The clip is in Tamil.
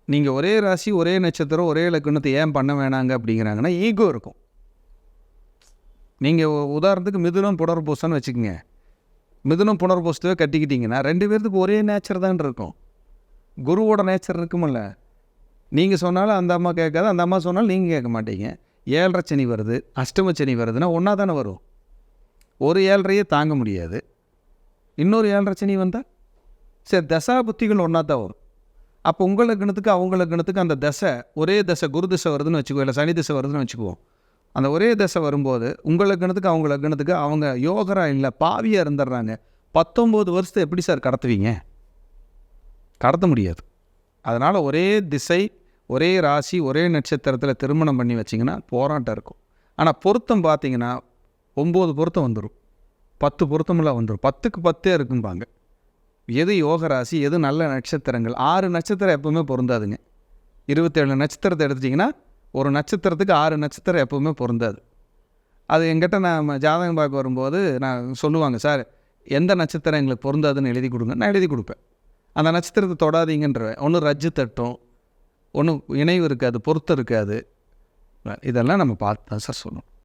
நீங்கள் ஒரே ராசி ஒரே நட்சத்திரம் ஒரே லக்னத்தை ஏன் பண்ண வேணாங்க அப்படிங்கிறாங்கன்னா ஈகோ இருக்கும். நீங்கள் உதாரணத்துக்கு மிதுனம் புனர்பூசம்னு வச்சுக்கோங்க. மிதுனம் புனர்பூசத்தவே கட்டிக்கிட்டிங்கன்னா 2 பேர்த்துக்கு ஒரே நேச்சர் தான் இருக்கும். குருவோட நேச்சர் இருக்குமில்ல. நீங்கள் சொன்னாலும் அந்த அம்மா கேட்காது, அந்த அம்மா சொன்னாலும் நீங்கள் கேட்க மாட்டீங்க. 7.5 சனி வருது, அஷ்டம சனி வருதுன்னா ஒன்றா தானே வரும். ஒரு 7.5 தாங்க முடியாது, இன்னொரு 7.5 சனி வந்தால் சரி தசா புத்திகள் ஒன்றா தான் வரும். அப்போ உங்கள் லக்னத்துக்கு அவங்க லக்னத்துக்கு அந்த தசை ஒரே தசை, குரு தசை வருதுன்னு வச்சுக்குவோம், இல்லை சனி தசை வருதுன்னு வச்சுக்குவோம். அந்த ஒரே தசை வரும்போது உங்கள் லக்னத்துக்கு அவங்க லக்னத்துக்கு அவங்க யோகரா இல்லை பாவியாக இருந்துடுறாங்க. 19 வருஷத்தை எப்படி சார் கடத்துவீங்க? கடத்த முடியாது. அதனால் ஒரே திசை ஒரே ராசி ஒரே நட்சத்திரத்தில் திருமணம் பண்ணி வச்சிங்கன்னா போராட்டம் இருக்கும். ஆனால் பொருத்தம் பார்த்தீங்கன்னா 9 பொருத்தம் வந்துடும், 10 பொருத்தமெல்லாம் வந்துடும், 10க்கு 10 இருக்கும்பாங்க. எது யோக ராசி, எது நல்ல நட்சத்திரங்கள். 6 நட்சத்திரம் எப்போவுமே பொருந்தாதுங்க. 27 நட்சத்திரத்தை எடுத்துட்டிங்கன்னா ஒரு நட்சத்திரத்துக்கு 6 நட்சத்திரம் எப்போவுமே பொருந்தாது. அது எங்கிட்ட நான் ஜாதகம் பார்க்க வரும்போது நான் சொல்லுவாங்க, சார் எந்த நட்சத்திரம் எங்களுக்கு பொருந்தாதுன்னு எழுதி கொடுங்க. நான் எழுதி கொடுப்பேன். அந்த நட்சத்திரத்தை தொடாதீங்கன்றவேன். ஒன்று ரஜ்ஜு தட்டும், ஒன்றும் இணைவு இருக்காது, பொருத்தம் இருக்காது. இதெல்லாம் நம்ம பார்த்து தான் சார் சொல்லணும்.